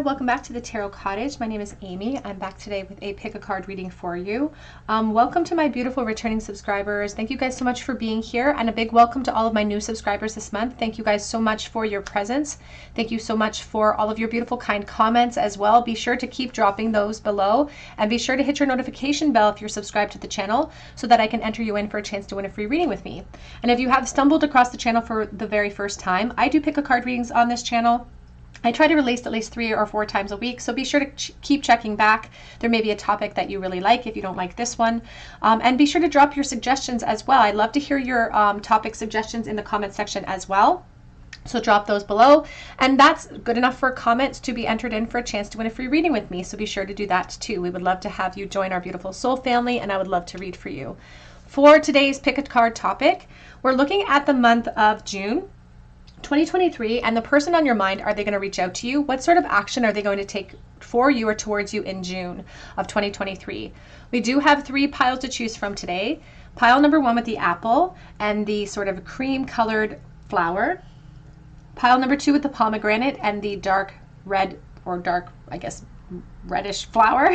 Hi, welcome back to the Tarot Cottage. My name is Amy. I'm back today with a pick a card reading for you. Welcome to my beautiful returning subscribers. Thank you guys so much for being here, and a big welcome to all of my new subscribers this month. Thank you guys so much for your presence. Thank you so much for all of your beautiful, kind comments as well. Be sure to keep dropping those below, and be sure to hit your notification bell if you're subscribed to the channel so that I can enter you in for a chance to win a free reading with me. And if you have stumbled across the channel for the very first time, I do pick a card readings on this channel. I try to release at least 3 or 4 times a week, so be sure to keep checking back. There may be a topic that you really like if you don't like this one. And be sure to drop your suggestions as well. I'd love to hear your topic suggestions in the comment section as well. So drop those below. And that's good enough for comments to be entered in for a chance to win a free reading with me. So be sure to do that too. We would love to have you join our beautiful soul family, and I would love to read for you. For today's pick a card topic, we're looking at the month of June 2023, and the person on your mind, are they going to reach out to you? What sort of action are they going to take for you or towards you in June of 2023? We do have 3 piles to choose from today. Pile number 1 with the apple and the sort of cream colored flower. Pile number 2 with the pomegranate and the dark red, or dark, I guess, reddish flower.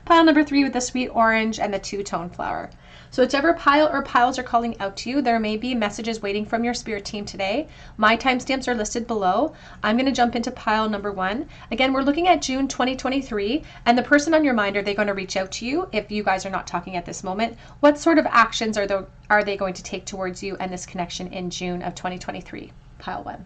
Pile number 3 with the sweet orange and the two-tone flower. So whichever pile or piles are calling out to you, there may be messages waiting from your spirit team today. My timestamps are listed below. I'm going to jump into pile number 1. Again, we're looking at June 2023, and the person on your mind, are they going to reach out to you if you guys are not talking at this moment? What sort of actions are they going to take towards you and this connection in June of 2023? Pile 1.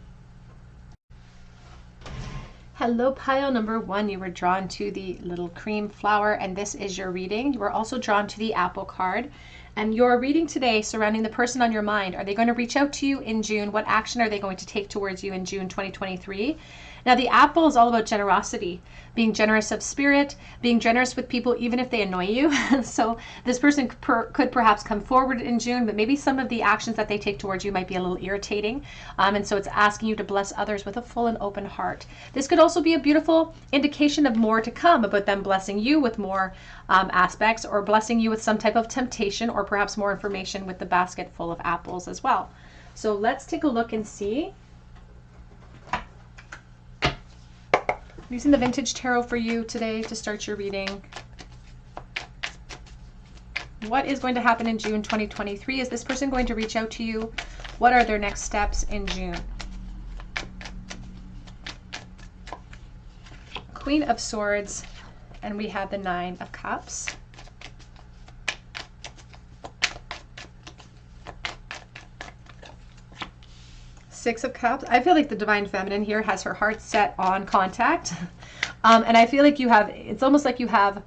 Hello, pile number 1. You were drawn to the little cream flower, and this is your reading. You were also drawn to the apple card. And your reading today surrounding the person on your mind, are they going to reach out to you in June? What action are they going to take towards you in June 2023? Now, the apple is all about generosity, being generous of spirit, being generous with people even if they annoy you. So this person could perhaps come forward in June, but maybe some of the actions that they take towards you might be a little irritating. And so it's asking you to bless others with a full and open heart. This could also be a beautiful indication of more to come, about them blessing you with more aspects, or blessing you with some type of temptation, or perhaps more information with the basket full of apples as well. So let's take a look and see. I'm using the vintage tarot for you today to start your reading. What is going to happen in June 2023? Is this person going to reach out to you? What are their next steps in June? Queen of Swords, and we have the 9 of Cups. Six of Cups. I feel like the Divine Feminine here has her heart set on contact. And I feel like you have, it's almost like you have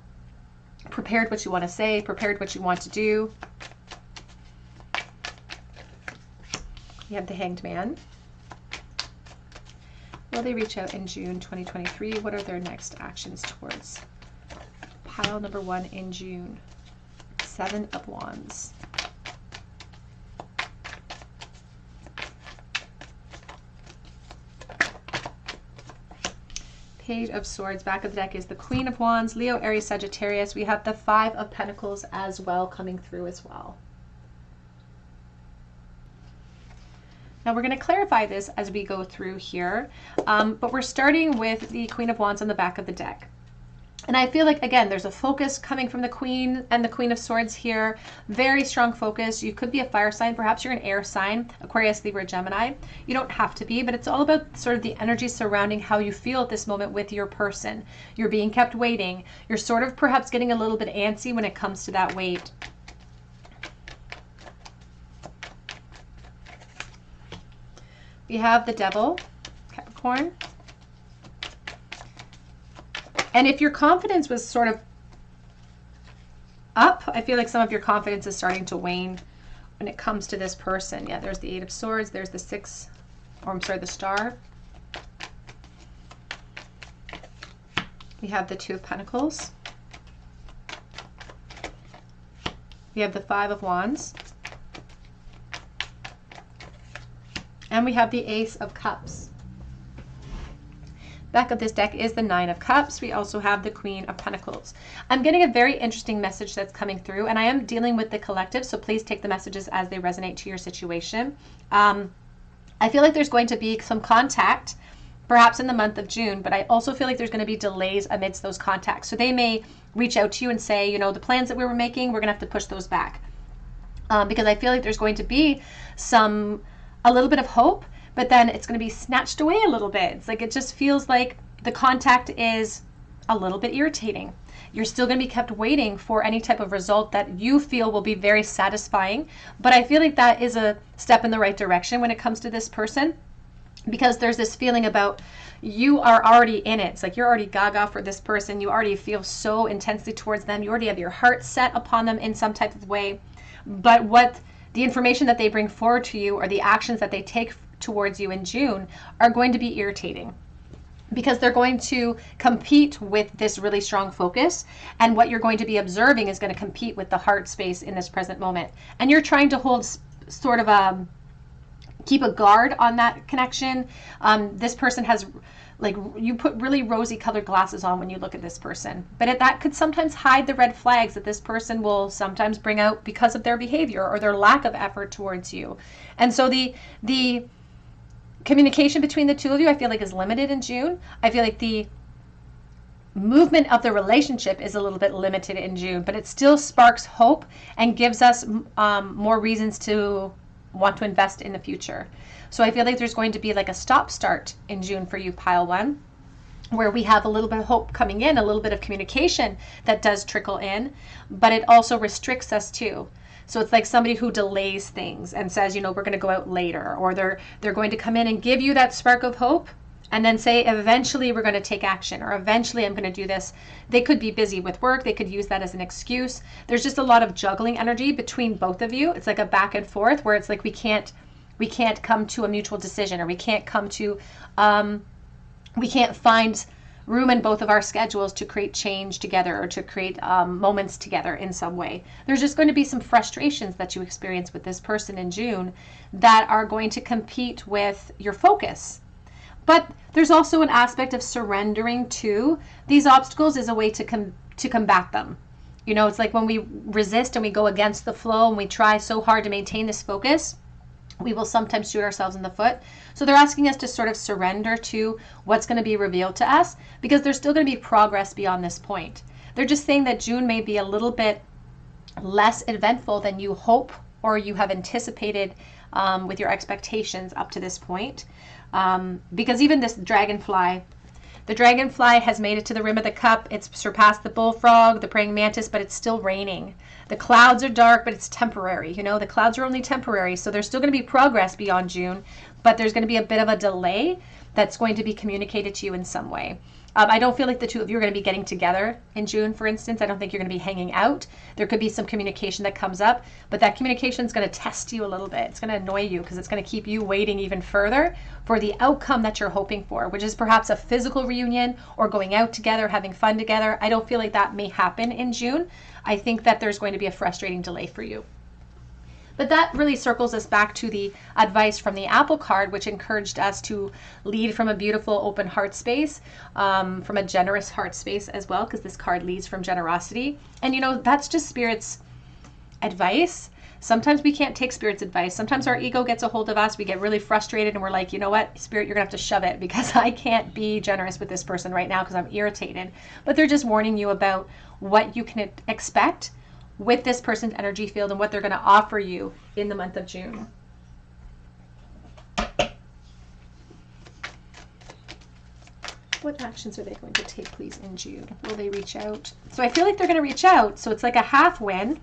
prepared what you want to say, prepared what you want to do. You have the Hanged Man. Will they reach out in June 2023? What are their next actions towards pile number 1 in June? 7 of Wands. Page of Swords. Back of the deck is the Queen of Wands, Leo, Aries, Sagittarius. We have the 5 of Pentacles as well coming through as well. Now we're going to clarify this as we go through here, but we're starting with the Queen of Wands on the back of the deck. And I feel like, again, there's a focus coming from the Queen and the Queen of Swords here. Very strong focus. You could be a fire sign. Perhaps you're an air sign, Aquarius, Libra, Gemini. You don't have to be, but it's all about sort of the energy surrounding how you feel at this moment with your person. You're being kept waiting. You're sort of perhaps getting a little bit antsy when it comes to that wait. We have the Devil, Capricorn. And if your confidence was sort of up, I feel like some of your confidence is starting to wane when it comes to this person. Yeah, there's the 8 of Swords. There's the 6, or I'm sorry, the Star. We have the 2 of Pentacles. We have the 5 of Wands. And we have the Ace of Cups. Back of this deck is the 9 of Cups. We also have the Queen of Pentacles. I'm getting a very interesting message that's coming through, and I am dealing with the collective, so please take the messages as they resonate to your situation. I feel like there's going to be some contact perhaps in the month of June, but I also feel like there's going to be delays amidst those contacts. So they may reach out to you and say, you know, the plans that we were making, we're going to have to push those back. Because I feel like there's going to be a little bit of hope, but then it's going to be snatched away a little bit. It's like, it just feels like the contact is a little bit irritating. You're still going to be kept waiting for any type of result that you feel will be very satisfying. But I feel like that is a step in the right direction when it comes to this person, because there's this feeling about you are already in it. It's like you're already gaga for this person. You already feel so intensely towards them. You already have your heart set upon them in some type of way. But what the information that they bring forward to you, or the actions that they take towards you in June, are going to be irritating, because they're going to compete with this really strong focus, and what you're going to be observing is going to compete with the heart space in this present moment. And you're trying to hold sort of keep a guard on that connection. This person has, like, you put really rosy colored glasses on when you look at this person, but that could sometimes hide the red flags that this person will sometimes bring out because of their behavior or their lack of effort towards you. And so the communication between the two of you, I feel like, is limited in June. I feel like the movement of the relationship is a little bit limited in June, but it still sparks hope and gives us more reasons to want to invest in the future. So I feel like there's going to be like a stop-start in June for you, pile one, where we have a little bit of hope coming in, a little bit of communication that does trickle in, but it also restricts us too. So it's like somebody who delays things and says, you know, we're going to go out later, or they're going to come in and give you that spark of hope and then say, eventually we're going to take action, or eventually I'm going to do this. They could be busy with work. They could use that as an excuse. There's just a lot of juggling energy between both of you. It's like a back and forth where it's like we can't come to a mutual decision, or we can't find room in both of our schedules to create change together, or to create moments together in some way. There's just going to be some frustrations that you experience with this person in June that are going to compete with your focus. But there's also an aspect of surrendering to these obstacles as a way to combat them. You know, it's like when we resist and we go against the flow and we try so hard to maintain this focus, we will sometimes shoot ourselves in the foot. So they're asking us to sort of surrender to what's going to be revealed to us, because there's still going to be progress beyond this point. They're just saying that June may be a little bit less eventful than you hope or you have anticipated with your expectations up to this point. Because even this dragonfly, the dragonfly has made it to the rim of the cup. It's surpassed the bullfrog, the praying mantis, but it's still raining. The clouds are dark, but it's temporary. You know, the clouds are only temporary. So there's still going to be progress beyond June, but there's going to be a bit of a delay that's going to be communicated to you in some way. I don't feel like the two of you are going to be getting together in June, for instance. I don't think you're going to be hanging out. There could be some communication that comes up, but that communication is going to test you a little bit. It's going to annoy you because it's going to keep you waiting even further for the outcome that you're hoping for, which is perhaps a physical reunion or going out together, having fun together. I don't feel like that may happen in June. I think that there's going to be a frustrating delay for you. But that really circles us back to the advice from the Apple card, which encouraged us to lead from a beautiful open heart space, from a generous heart space as well, because this card leads from generosity. And, you know, that's just Spirit's advice. Sometimes we can't take Spirit's advice. Sometimes our ego gets a hold of us. We get really frustrated and we're like, you know what, Spirit, you're going to have to shove it because I can't be generous with this person right now because I'm irritated. But they're just warning you about what you can expect with this person's energy field and what they're going to offer you in the month of June. What actions are they going to take, please, in June? Will they reach out? So I feel like they're going to reach out. So it's like a half win.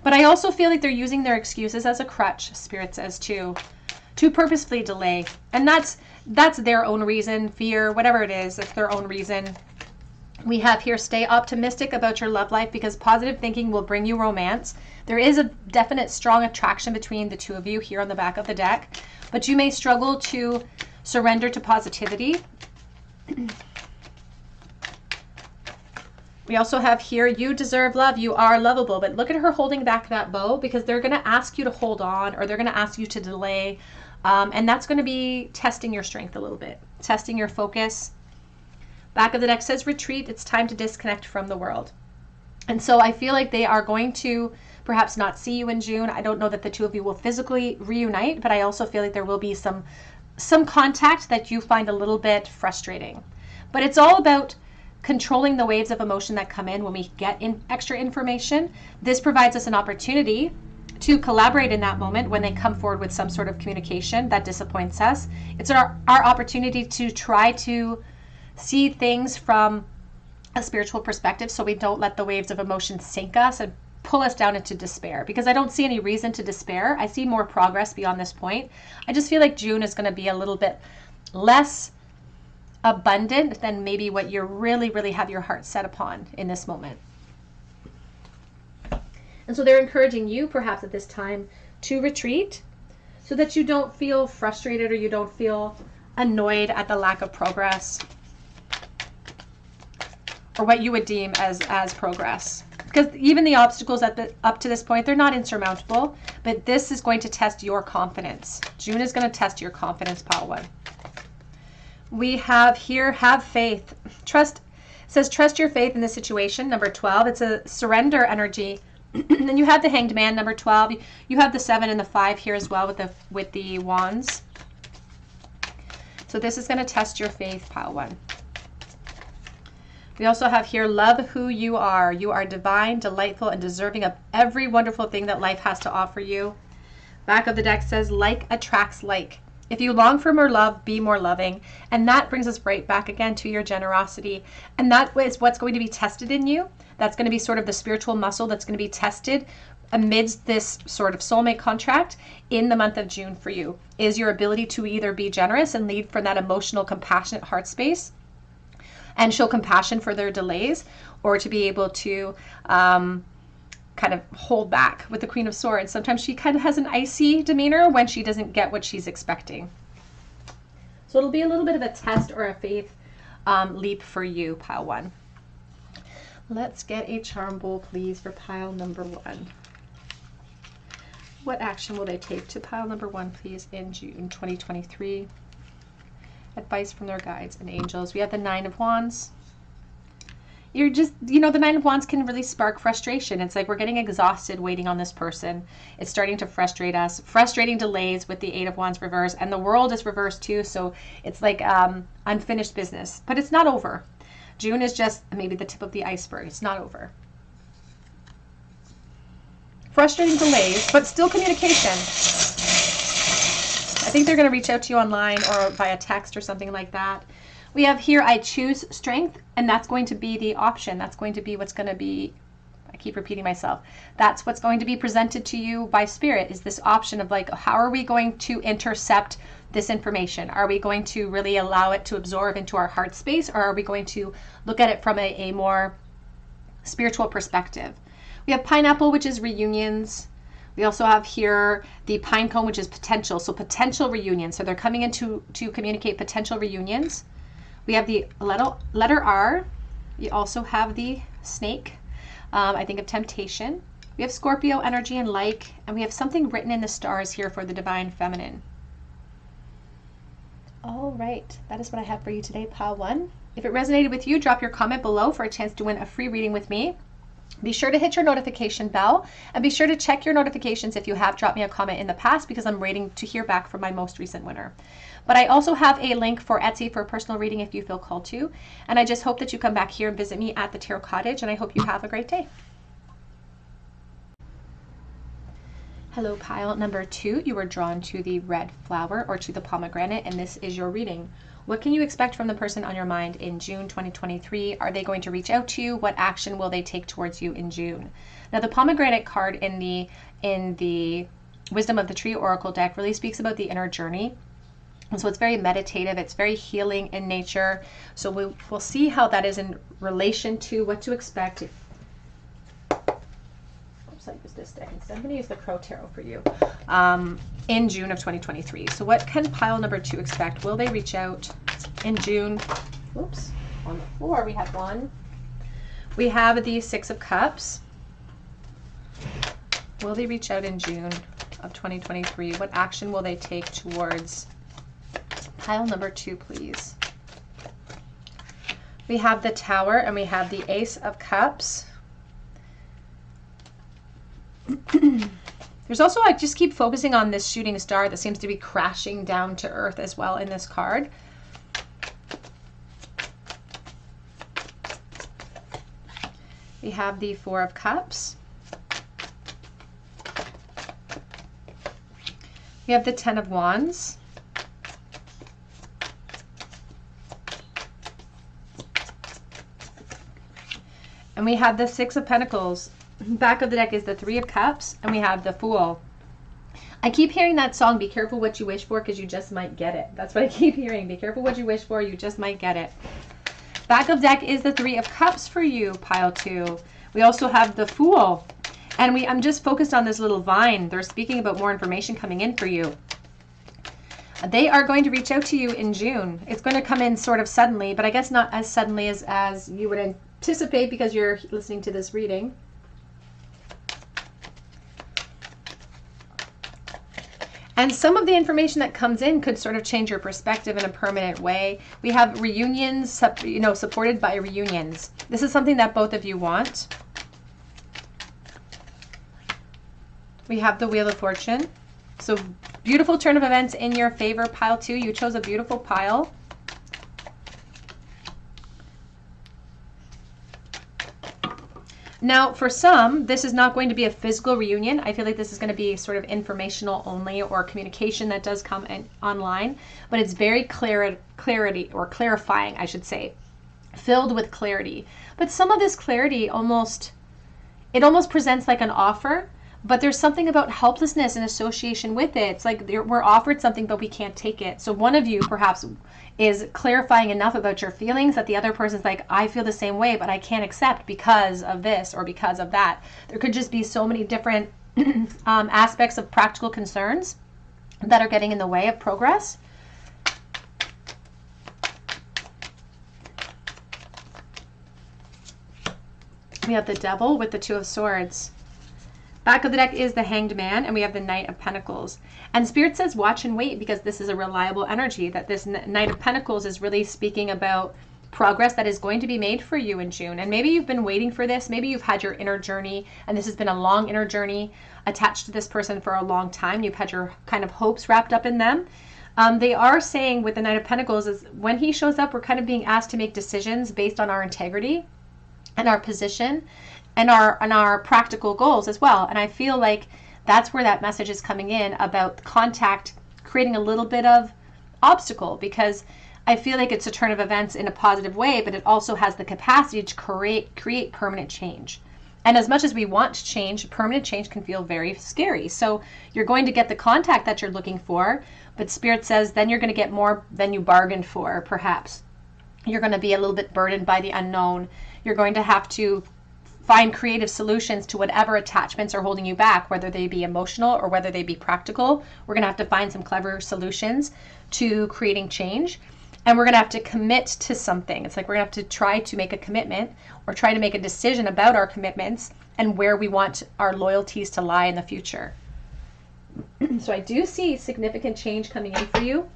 But I also feel like they're using their excuses as a crutch, Spirit says, to purposefully delay. And that's their own reason, fear, whatever it is, it's their own reason. We have here, stay optimistic about your love life because positive thinking will bring you romance. There is a definite strong attraction between the two of you here on the back of the deck, but you may struggle to surrender to positivity. We also have here, you deserve love, you are lovable, but look at her holding back that bow because they're going to ask you to hold on or they're going to ask you to delay. And that's going to be testing your strength a little bit, testing your focus. Back of the deck says retreat. It's time to disconnect from the world. And so I feel like they are going to perhaps not see you in June. I don't know that the two of you will physically reunite, but I also feel like there will be some some contact that you find a little bit frustrating. But it's all about controlling the waves of emotion that come in when we get in extra information. This provides us an opportunity to collaborate in that moment when they come forward with some sort of communication that disappoints us. It's our opportunity to try to see things from a spiritual perspective so we don't let the waves of emotion sink us and pull us down into despair, because I don't see any reason to despair. I see more progress beyond this point. I just feel like June is going to be a little bit less abundant than maybe what you really have your heart set upon in this moment. And so they're encouraging you perhaps at this time to retreat so that you don't feel frustrated or you don't feel annoyed at the lack of progress or what you would deem as progress. Because even the obstacles up to this point, they're not insurmountable, but this is going to test your confidence. June is going to test your confidence, pile 1. We have here, have faith. Trust, says trust your faith in the situation, number 12. It's a surrender energy. Then you have the Hanged Man, number 12. You have the 7 and the 5 here as well with the wands. So this is going to test your faith, pile 1. We also have here, love who you are. You are divine, delightful, and deserving of every wonderful thing that life has to offer you. Back of the deck says, like attracts like. If you long for more love, be more loving. And that brings us right back again to your generosity. And that is what's going to be tested in you. That's going to be sort of the spiritual muscle that's going to be tested amidst this sort of soulmate contract in the month of June for you, is your ability to either be generous and lead from that emotional, compassionate heart space and show compassion for their delays, or to be able to kind of hold back with the Queen of Swords. Sometimes she kind of has an icy demeanor when she doesn't get what she's expecting. So it'll be a little bit of a test or a faith leap for you, pile 1. Let's get a charm bowl, please, for pile number 1. What action will they take to pile number 1, please, in June 2023? Advice from their guides and angels. We have the 9 of Wands. You're just, the 9 of Wands can really spark frustration. It's like we're getting exhausted waiting on this person. It's starting to frustrate us. Frustrating delays with the 8 of Wands reverse. And the world is reversed too. So it's like unfinished business. But it's not over. June is just maybe the tip of the iceberg. It's not over. Frustrating delays, but still communication. I think they're going to reach out to you online or via text or something like that. We have here, I choose strength, and that's going to be the option. That's going to be what's going to be, I keep repeating myself, that's what's going to be presented to you by Spirit, is this option of like, how are we going to intercept this information? Are we going to really allow it to absorb into our heart space, or are we going to look at it from a more spiritual perspective? We have pineapple, which is reunions. We also have here the pine cone, which is potential. So potential reunions. So they're coming in to communicate potential reunions. We have the letter R. We also have the snake. I think of temptation. We have Scorpio energy and like, and we have something written in the stars here for the divine feminine. All right, that is what I have for you today, pile 1. If it resonated with you, drop your comment below for a chance to win a free reading with me. Be sure to hit your notification bell, and be sure to check your notifications if you have dropped me a comment in the past, because I'm waiting to hear back from my most recent winner. But I also have a link for Etsy for a personal reading if you feel called to. And I just hope that you come back here and visit me at the Tarot Cottage, and I hope you have a great day. Hello, pile number 2. You were drawn to the red flower or to the pomegranate, and this is your reading. What can you expect from the person on your mind in June 2023? Are they going to reach out to you? What action will they take towards you in June? Now, the pomegranate card in the Wisdom of the Tree Oracle deck really speaks about the inner journey. And so it's very meditative. It's very healing in nature. So we'll see how that is in relation to what to expect. Oops, I used this deck instead. I'm going to use the Crow Tarot for you. In June of 2023. So what can pile number 2 expect? Will they reach out in June? Oops, on the floor we have one. We have the 6 of Cups. Will they reach out in June of 2023? What action will they take towards pile number 2, please? We have the Tower and we have the Ace of Cups. There's also, I just keep focusing on this shooting star that seems to be crashing down to earth as well in this card. We have the Four of Cups. We have the Ten of Wands. And we have the Six of Pentacles. Back of the deck is the Three of Cups, and we have the Fool. I keep hearing that song, Be Careful What You Wish For, because you just might get it. That's what I keep hearing. Be careful what you wish for, you just might get it. Back of deck is the Three of Cups for you, pile 2. We also have the Fool. And I'm just focused on this little vine. They're speaking about more information coming in for you. They are going to reach out to you in June. It's going to come in sort of suddenly, but I guess not as suddenly as you would anticipate because you're listening to this reading. And some of the information that comes in could sort of change your perspective in a permanent way. We have reunions, supported by reunions. This is something that both of you want. We have the Wheel of Fortune. So beautiful turn of events in your favor, pile 2. You chose a beautiful pile. Now, for some, this is not going to be a physical reunion. I feel like this is going to be sort of informational only, or communication that does come in online, but it's very clarity, or clarifying, I should say, filled with clarity. But some of this clarity it almost presents like an offer, but there's something about helplessness in association with it. It's like we're offered something, but we can't take it. So one of you perhaps is clarifying enough about your feelings that the other person's like, I feel the same way, but I can't accept because of this or because of that. There could just be so many different aspects of practical concerns that are getting in the way of progress. We have the Devil with the Two of Swords. Back of the deck is the Hanged Man, and we have the Knight of Pentacles. And Spirit says watch and wait, because this is a reliable energy, that this Knight of Pentacles is really speaking about progress that is going to be made for you in June. And maybe you've been waiting for this. Maybe you've had your inner journey, and this has been a long inner journey attached to this person for a long time. You've had your kind of hopes wrapped up in them. They are saying with the Knight of Pentacles is when he shows up, we're kind of being asked to make decisions based on our integrity and our position and our practical goals as well. And I feel like that's where that message is coming in about contact creating a little bit of obstacle, because I feel like it's a turn of events in a positive way, but it also has the capacity to create permanent change. And as much as we want change, permanent change can feel very scary. So you're going to get the contact that you're looking for, but Spirit says then you're going to get more than you bargained for, perhaps. You're going to be a little bit burdened by the unknown. You're going to have to find creative solutions to whatever attachments are holding you back, whether they be emotional or whether they be practical. We're going to have to find some clever solutions to creating change. And we're going to have to commit to something. It's like we're going to have to try to make a commitment or try to make a decision about our commitments and where we want our loyalties to lie in the future. So I do see significant change coming in for you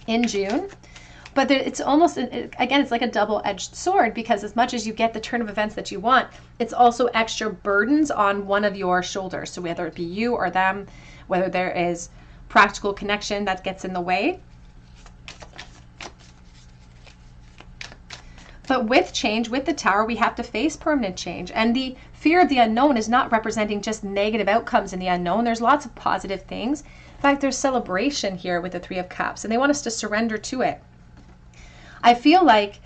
in June. But it's almost, again, it's like a double-edged sword, because as much as you get the turn of events that you want, it's also extra burdens on one of your shoulders. So whether it be you or them, whether there is practical connection that gets in the way. But with change, with the Tower, we have to face permanent change. And the fear of the unknown is not representing just negative outcomes in the unknown. There's lots of positive things. In fact, there's celebration here with the Three of Cups, and they want us to surrender to it. I feel like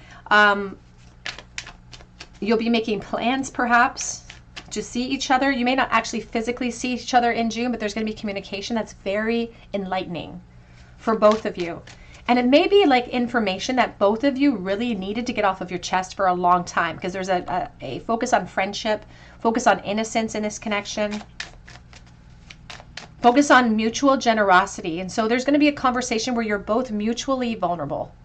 you'll be making plans perhaps to see each other. You may not actually physically see each other in June, but there's going to be communication that's very enlightening for both of you. And it may be like information that both of you really needed to get off of your chest for a long time, because there's a focus on friendship, focus on innocence in this connection, focus on mutual generosity. And so there's going to be a conversation where you're both mutually vulnerable.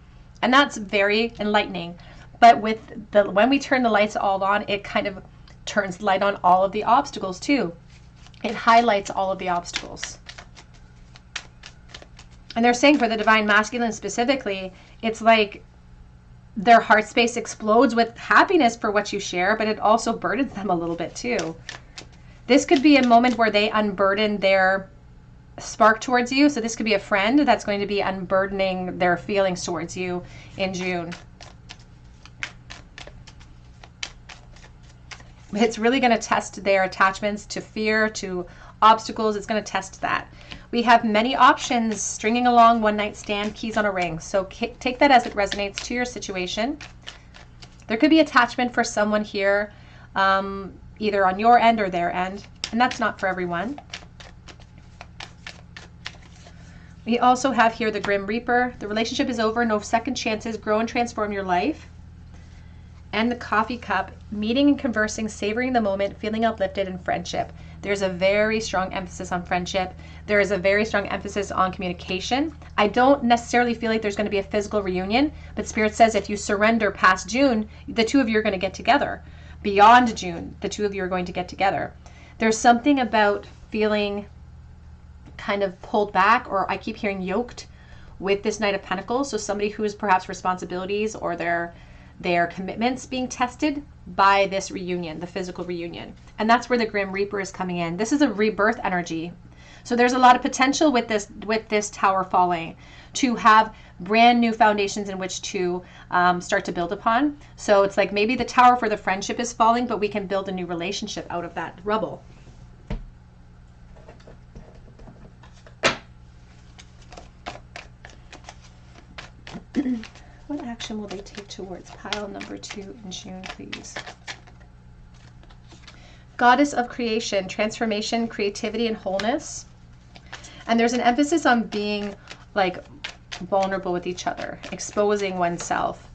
And that's very enlightening. But when we turn the lights all on, it kind of turns light on all of the obstacles too. It highlights all of the obstacles. And they're saying for the Divine Masculine specifically, it's like their heart space explodes with happiness for what you share, but it also burdens them a little bit too. This could be a moment where they unburden their spark towards you. So this could be a friend that's going to be unburdening their feelings towards you in June. It's really going to test their attachments to fear, to obstacles. It's going to test that. We have many options: stringing along, one night stand, keys on a ring. So take that as it resonates to your situation. There could be attachment for someone here, either on your end or their end, and that's not for everyone. We also have here the Grim Reaper. The relationship is over, no second chances, grow and transform your life. And the Coffee Cup, meeting and conversing, savoring the moment, feeling uplifted, and friendship. There's a very strong emphasis on friendship. There is a very strong emphasis on communication. I don't necessarily feel like there's going to be a physical reunion, but Spirit says if you surrender past June, the two of you are going to get together. Beyond June, the two of you are going to get together. There's something about feeling kind of pulled back, or I keep hearing yoked with this Knight of Pentacles. So somebody who is perhaps responsibilities or their commitments being tested by this reunion, the physical reunion. And that's where the Grim Reaper is coming in. This is a rebirth energy. So there's a lot of potential with this tower falling to have brand new foundations in which to start to build upon. So it's like maybe the tower for the friendship is falling, but we can build a new relationship out of that rubble. What action will they take towards pile number 2 in June, please? Goddess of creation, transformation, creativity, and wholeness. And there's an emphasis on being like vulnerable with each other, exposing oneself.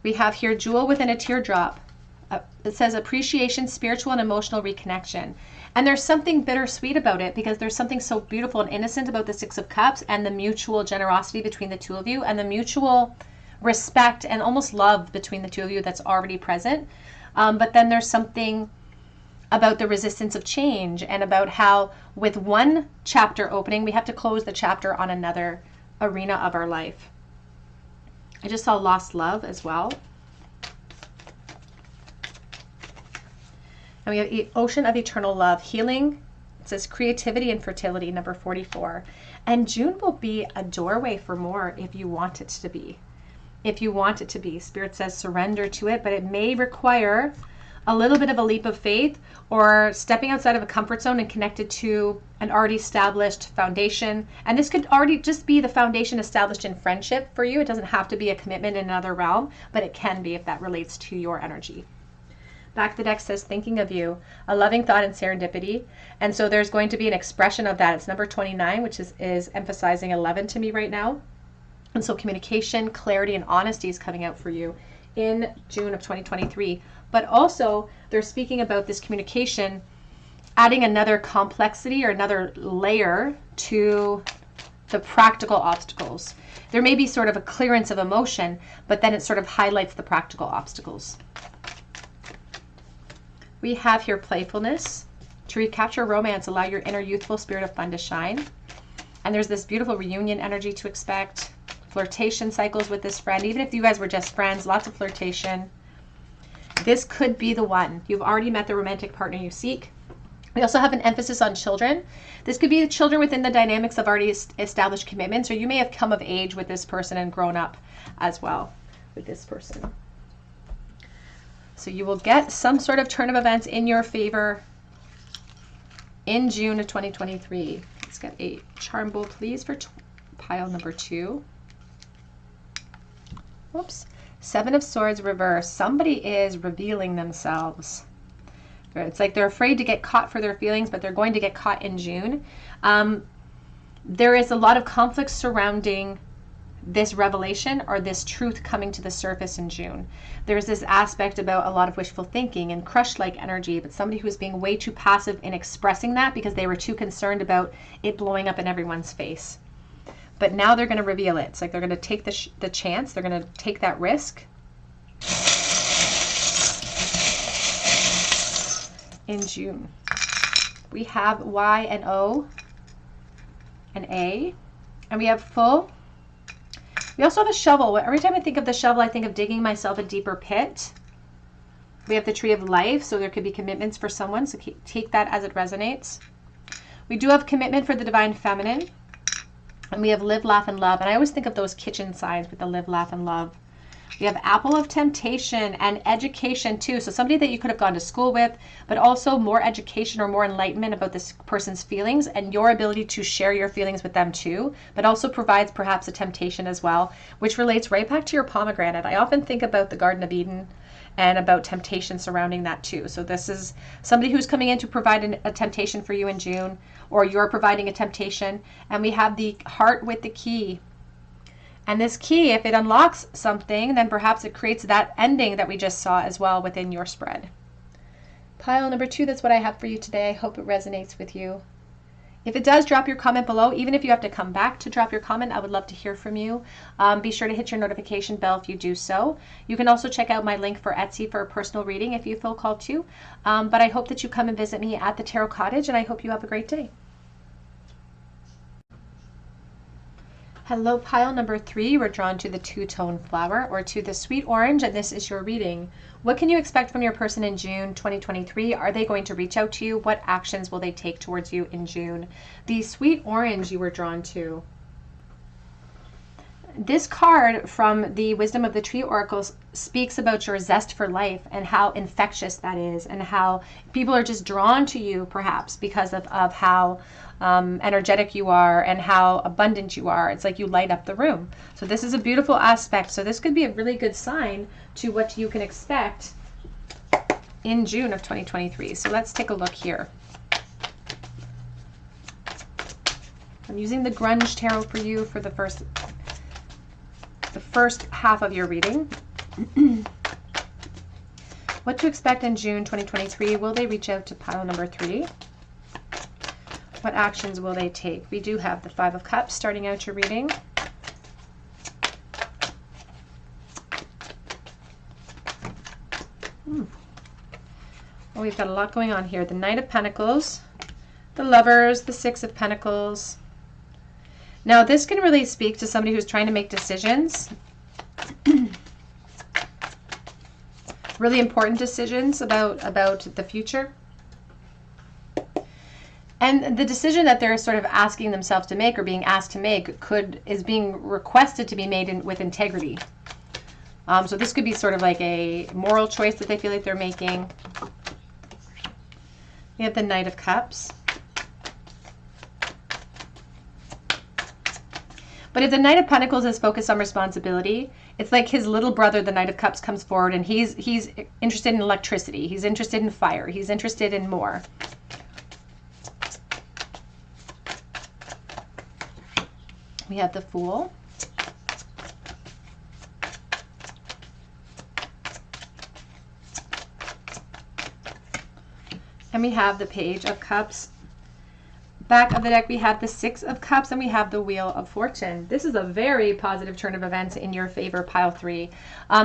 We have here jewel within a teardrop. It says appreciation, spiritual and emotional reconnection. And there's something bittersweet about it because there's something so beautiful and innocent about the Six of Cups and the mutual generosity between the two of you and the mutual respect and almost love between the two of you that's already present. But then there's something about the resistance of change and about how with one chapter opening, we have to close the chapter on another arena of our life. I just saw lost love as well. And we have ocean of eternal love, healing. It says creativity and fertility, number 44. And June will be a doorway for more if you want it to be. If you want it to be. Spirit says surrender to it, but it may require a little bit of a leap of faith or stepping outside of a comfort zone and connected to an already established foundation. And this could already just be the foundation established in friendship for you. It doesn't have to be a commitment in another realm, but it can be if that relates to your energy. Back of the deck says, thinking of you, a loving thought and serendipity. And so there's going to be an expression of that. It's number 29, which is emphasizing 11 to me right now. And so communication, clarity, and honesty is coming out for you in June of 2023. But also, they're speaking about this communication, adding another complexity or another layer to the practical obstacles. There may be sort of a clearance of emotion, but then it sort of highlights the practical obstacles. We have here playfulness. To recapture romance, allow your inner youthful spirit of fun to shine. And there's this beautiful reunion energy to expect. Flirtation cycles with this friend. Even if you guys were just friends, lots of flirtation. This could be the one. You've already met the romantic partner you seek. We also have an emphasis on children. This could be the children within the dynamics of already established commitments, or you may have come of age with this person and grown up as well with this person. So you will get some sort of turn of events in your favor in June of 2023. Let's get a charm bowl, please, for pile number 2. Whoops. 7 of Swords reverse. Somebody is revealing themselves. It's like they're afraid to get caught for their feelings, but they're going to get caught in June. There is a lot of conflict surrounding this revelation or this truth coming to the surface in June. There's this aspect about a lot of wishful thinking and crush-like energy, but somebody who's being way too passive in expressing that because they were too concerned about it blowing up in everyone's face. But now they're going to reveal it. It's like they're going to take the chance. They're going to take that risk. In June. We have Y and O and A. And we have full. We also have a shovel. Every time I think of the shovel, I think of digging myself a deeper pit. We have the Tree of Life, so there could be commitments for someone, so take that as it resonates. We do have commitment for the Divine Feminine. And we have Live, Laugh, and Love. And I always think of those kitchen signs with the Live, Laugh, and Love. We have Apple of Temptation and education too. So somebody that you could have gone to school with, but also more education or more enlightenment about this person's feelings and your ability to share your feelings with them too, but also provides perhaps a temptation as well, which relates right back to your pomegranate. I often think about the Garden of Eden and about temptation surrounding that too. So this is somebody who's coming in to provide a temptation for you in June, or you're providing a temptation. And we have the Heart with the Key. And this key, if it unlocks something, then perhaps it creates that ending that we just saw as well within your spread. Pile number 2, that's what I have for you today. I hope it resonates with you. If it does, drop your comment below. Even if you have to come back to drop your comment, I would love to hear from you. Be sure to hit your notification bell if you do so. You can also check out my link for Etsy for a personal reading if you feel called to. But I hope that you come and visit me at the Tarot Cottage, and I hope you have a great day. Hello, pile number 3. We're drawn to the two-tone flower, or to the sweet orange, and this is your reading. What can you expect from your person in June 2023? Are they going to reach out to you? What actions will they take towards you in June? The sweet orange you were drawn to. This card from the Wisdom of the Tree Oracles speaks about your zest for life and how infectious that is, and how people are just drawn to you perhaps because of how energetic you are and how abundant you are. It's like you light up the room. So this is a beautiful aspect. So this could be a really good sign to what you can expect in June of 2023. So let's take a look here. I'm using the Grunge Tarot for you for the first half of your reading. What to expect in June 2023? Will they reach out to pile number 3? What actions will they take? We do have the 5 of Cups starting out your reading. Well, we've got a lot going on here. The Knight of Pentacles, the Lovers, the 6 of Pentacles. Now, this can really speak to somebody who's trying to make decisions. Really important decisions about the future. And the decision that they're sort of asking themselves to make or being asked to make is being requested to be made with integrity. So this could be sort of like a moral choice that they feel like they're making. We have the Knight of Cups. But if the Knight of Pentacles is focused on responsibility, it's like his little brother, the Knight of Cups, comes forward and he's interested in electricity. He's interested in fire. He's interested in more. We have the Fool. And we have the Page of Cups. Back of the deck, we have the 6 of Cups, and we have the Wheel of Fortune. This is a very positive turn of events in your favor, pile 3.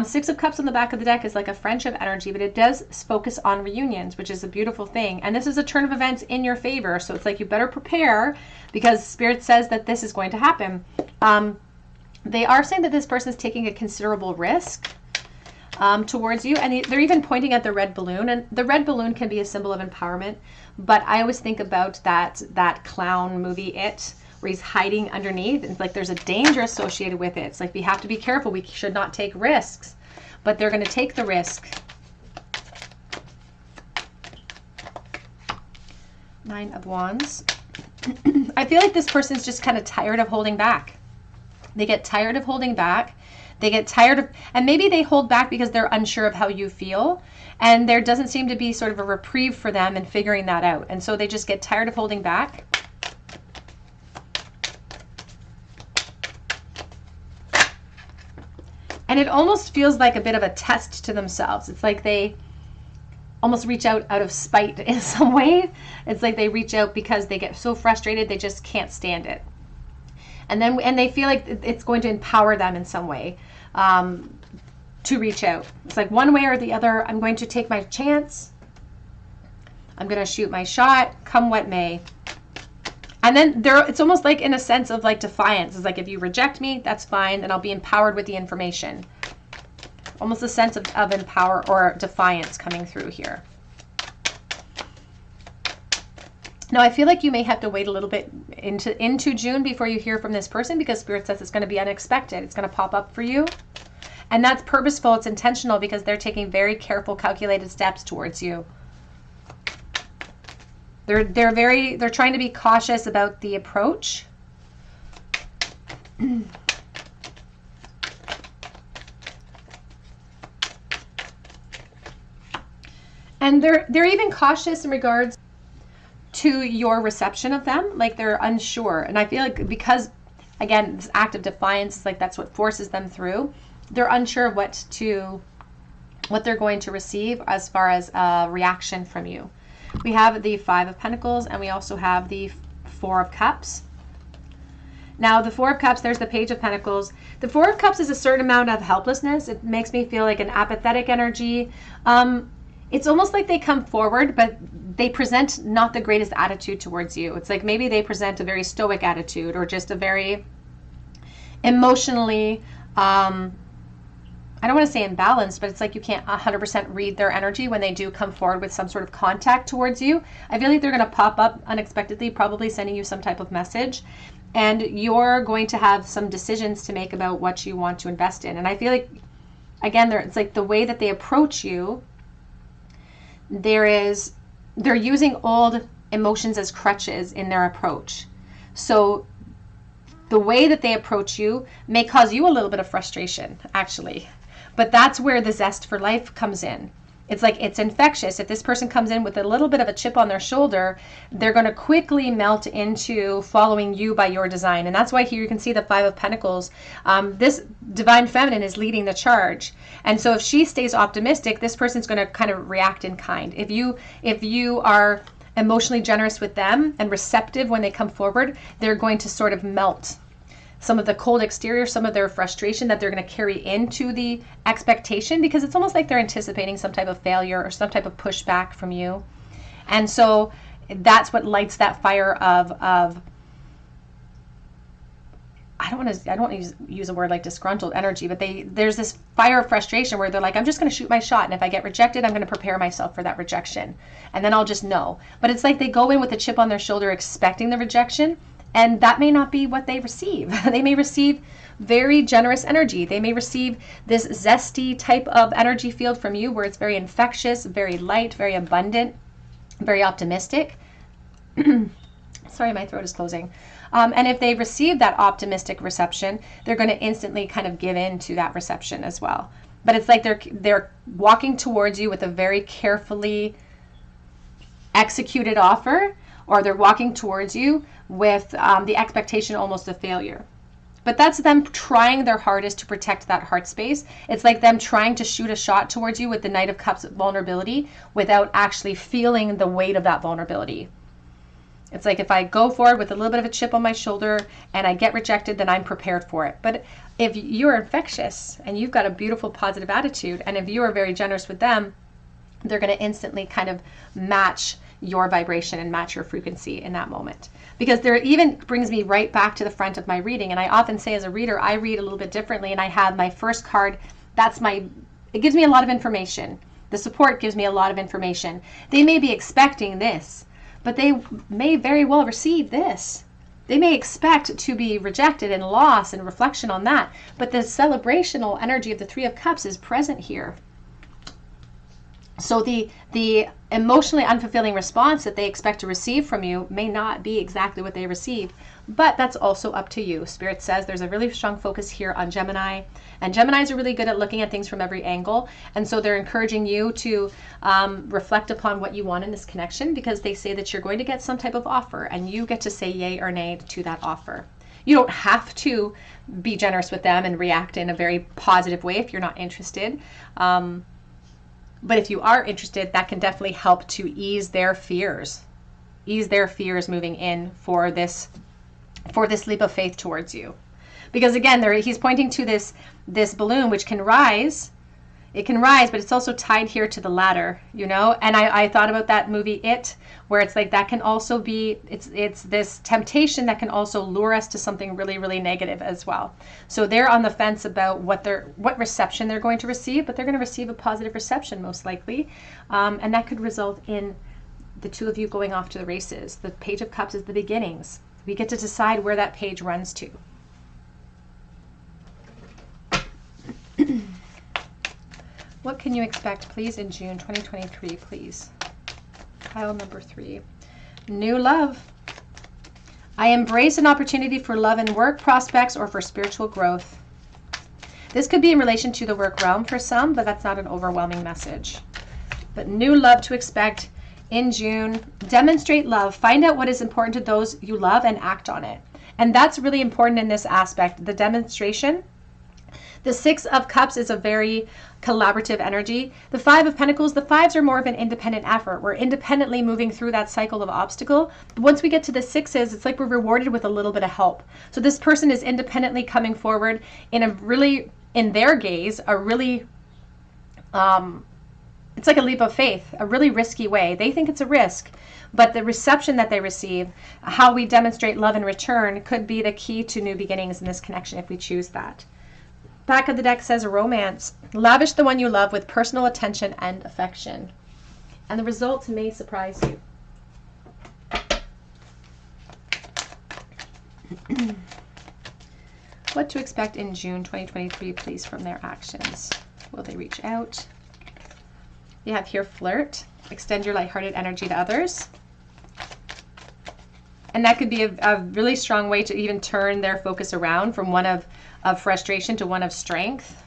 6 of Cups on the back of the deck is like a friendship energy, but it does focus on reunions, which is a beautiful thing. And this is a turn of events in your favor, so it's like you better prepare because Spirit says that this is going to happen. They are saying that this person is taking a considerable risk towards you, and they're even pointing at the red balloon, and the red balloon can be a symbol of empowerment, but I always think about that clown movie It, where he's hiding underneath. It's like there's a danger associated with it. It's like we have to be careful. We should not take risks, but they're going to take the risk. 9 of Wands. I feel like this person's just kind of tired of holding back. They get tired of holding back. They get tired of, and maybe they hold back because they're unsure of how you feel, and there doesn't seem to be sort of a reprieve for them in figuring that out, and so they just get tired of holding back. And it almost feels like a bit of a test to themselves. It's like they almost reach out of spite in some way. It's like they reach out because they get so frustrated they just can't stand it. And they feel like it's going to empower them in some way to reach out. It's like one way or the other, I'm going to take my chance. I'm going to shoot my shot, come what may. And then it's almost like in a sense of like defiance. It's like if you reject me, that's fine, and I'll be empowered with the information. almost a sense of empower or defiance coming through here. Now, I feel like you may have to wait a little bit into June before you hear from this person, because Spirit says it's going to be unexpected. It's going to pop up for you. And that's purposeful. It's intentional, because they're taking very careful, calculated steps towards you. They're trying to be cautious about the approach. And they're even cautious in regards to your reception of them. Like, they're unsure. And I feel like, because again, this act of defiance is like, that's what forces them through. They're unsure of what they're going to receive as far as a reaction from you. We have the Five of Pentacles, and we also have the Four of Cups. Now, the Four of Cups, there's the Page of Pentacles. The Four of Cups is a certain amount of helplessness. It makes me feel like an apathetic energy. It's almost like they come forward, but they present not the greatest attitude towards you. It's like maybe they present a very stoic attitude, or just a very emotionally, I don't want to say imbalanced, but it's like you can't 100% read their energy when they do come forward with some sort of contact towards you. I feel like they're going to pop up unexpectedly, probably sending you some type of message, and you're going to have some decisions to make about what you want to invest in. And I feel like, again, it's like the way that they approach you, they're using old emotions as crutches in their approach. So the way that they approach you may cause you a little bit of frustration, actually. But that's where the zest for life comes in. It's like, it's infectious. If this person comes in with a little bit of a chip on their shoulder, they're going to quickly melt into following you by your design. And that's why here you can see the Five of Pentacles. This divine feminine is leading the charge. And so if she stays optimistic, this person's going to kind of react in kind. If you are emotionally generous with them and receptive when they come forward, they're going to sort of melt some of the cold exterior, some of their frustration that they're going to carry into the expectation, because it's almost like they're anticipating some type of failure or some type of pushback from you. And so that's what lights that fire of I don't want to use a word like disgruntled energy, but there's this fire of frustration where they're like, I'm just going to shoot my shot, and if I get rejected, I'm going to prepare myself for that rejection, and then I'll just know. But it's like they go in with a chip on their shoulder expecting the rejection, and that may not be what they receive. They may receive very generous energy. They may receive this zesty type of energy field from you, where it's very infectious, very light, very abundant, very optimistic. Sorry, my throat is closing. And if they receive that optimistic reception, they're going to instantly kind of give in to that reception as well. But it's like they're walking towards you with a very carefully executed offer, or they're walking towards you with the expectation almost of failure. But that's them trying their hardest to protect that heart space. It's like them trying to shoot a shot towards you with the Knight of Cups vulnerability without actually feeling the weight of that vulnerability. It's like, if I go forward with a little bit of a chip on my shoulder and I get rejected, then I'm prepared for it. But if you're infectious and you've got a beautiful positive attitude, and if you are very generous with them, they're going to instantly kind of match your vibration and match your frequency in that moment. Because there even brings me right back to the front of my reading. And I often say, as a reader, I read a little bit differently, and I have my first card. It gives me a lot of information. The support gives me a lot of information. They may be expecting this, but they may very well receive this. They may expect to be rejected and lost and reflection on that. But the celebrational energy of the Three of Cups is present here. So the emotionally unfulfilling response that they expect to receive from you may not be exactly what they receive, but that's also up to you. Spirit says there's a really strong focus here on Gemini, and Geminis are really good at looking at things from every angle, and so they're encouraging you to reflect upon what you want in this connection, because they say that you're going to get some type of offer, and you get to say yay or nay to that offer. You don't have to be generous with them and react in a very positive way if you're not interested. But if you are interested, that can definitely help to ease their fears moving in for this leap of faith towards you. Because again, he's pointing to this balloon, which can rise It can rise, but it's also tied here to the ladder, you know? And I thought about that movie, It, where it's like that can also be, it's this temptation that can also lure us to something really, really negative as well. So they're on the fence about what reception they're going to receive, but they're going to receive a positive reception most likely. And that could result in the two of you going off to the races. The Page of Cups is the beginnings. We get to decide where that page runs to. What can you expect, please, in June 2023, please? Pile number 3. New love. I embrace an opportunity for love and work prospects or for spiritual growth. This could be in relation to the work realm for some, but that's not an overwhelming message. But new love to expect in June. Demonstrate love. Find out what is important to those you love and act on it. And that's really important in this aspect, the demonstration. The 6 of Cups is a very collaborative energy. The 5 of Pentacles, the 5s are more of an independent effort. We're independently moving through that cycle of obstacle. But once we get to the 6s, it's like we're rewarded with a little bit of help. So this person is independently coming forward in a really, in their gaze, a really, it's like a leap of faith, a really risky way. They think it's a risk, but the reception that they receive, how we demonstrate love in return, could be the key to new beginnings in this connection if we choose that. Back of the deck says romance. Lavish the one you love with personal attention and affection. And the results may surprise you. What to expect in June 2023, please, from their actions. Will they reach out? You have here flirt. Extend your lighthearted energy to others. And that could be a really strong way to even turn their focus around from one of frustration to one of strength.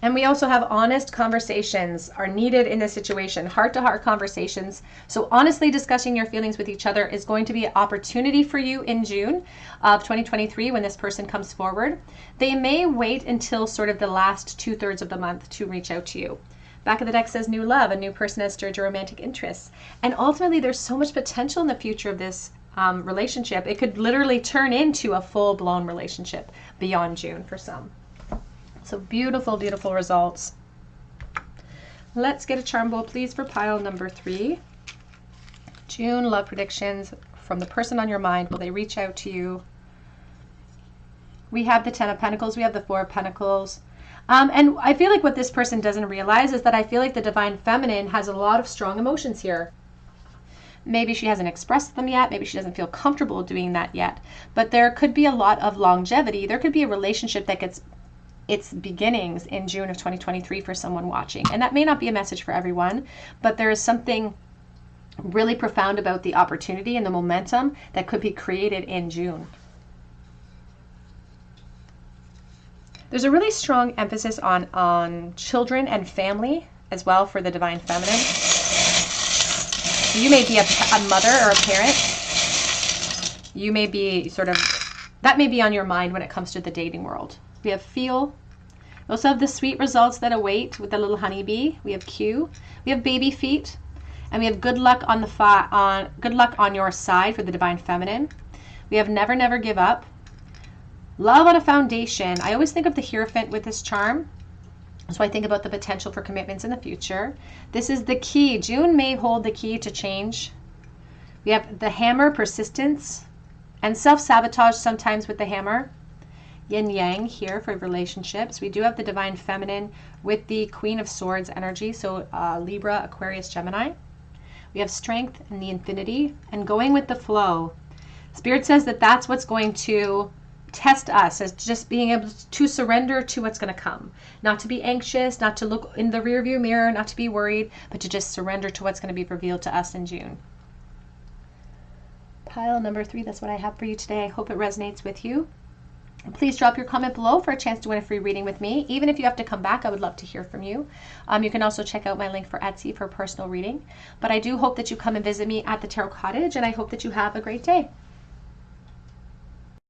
And we also have honest conversations are needed in this situation, heart-to-heart conversations. So honestly discussing your feelings with each other is going to be an opportunity for you in June of 2023 when this person comes forward. They may wait until sort of the last 2/3 of the month to reach out to you. Back of the deck says new love. A new person has stirred your romantic interests. And ultimately, there's so much potential in the future of this relationship. It could literally turn into a full-blown relationship beyond June for some. So beautiful, beautiful results. Let's get a charm bowl, please, for pile number 3. June love predictions from the person on your mind. Will they reach out to you? We have the 10 of Pentacles. We have the 4 of Pentacles. And I feel like what this person doesn't realize is that I feel like the Divine Feminine has a lot of strong emotions here. Maybe she hasn't expressed them yet. Maybe she doesn't feel comfortable doing that yet. But there could be a lot of longevity. There could be a relationship that gets its beginnings in June of 2023 for someone watching. And that may not be a message for everyone, but there is something really profound about the opportunity and the momentum that could be created in June. There's a really strong emphasis on children and family as well for the Divine Feminine. You may be a mother or a parent. You may be that may be on your mind when it comes to the dating world. We have feel. We also have the sweet results that await with the little honeybee. We have Q. We have baby feet. And we have good luck good luck on your side for the Divine Feminine. We have never, never give up. Love on a foundation. I always think of the Hierophant with this charm. So I think about the potential for commitments in the future. This is the key. June may hold the key to change. We have the Hammer, persistence, and self-sabotage sometimes with the Hammer. Yin Yang here for relationships. We do have the Divine Feminine with the Queen of Swords energy. So Libra, Aquarius, Gemini. We have strength and the infinity and going with the flow. Spirit says that that's what's going to test us, as just being able to surrender to what's going to come. Not to be anxious, not to look in the rearview mirror, not to be worried, but to just surrender to what's going to be revealed to us in June. Pile number 3, that's what I have for you today. I hope it resonates with you. Please drop your comment below for a chance to win a free reading with me. Even if you have to come back, I would love to hear from you. You can also check out my link for Etsy for a personal reading. But I do hope that you come and visit me at the Tarot Cottage, and I hope that you have a great day.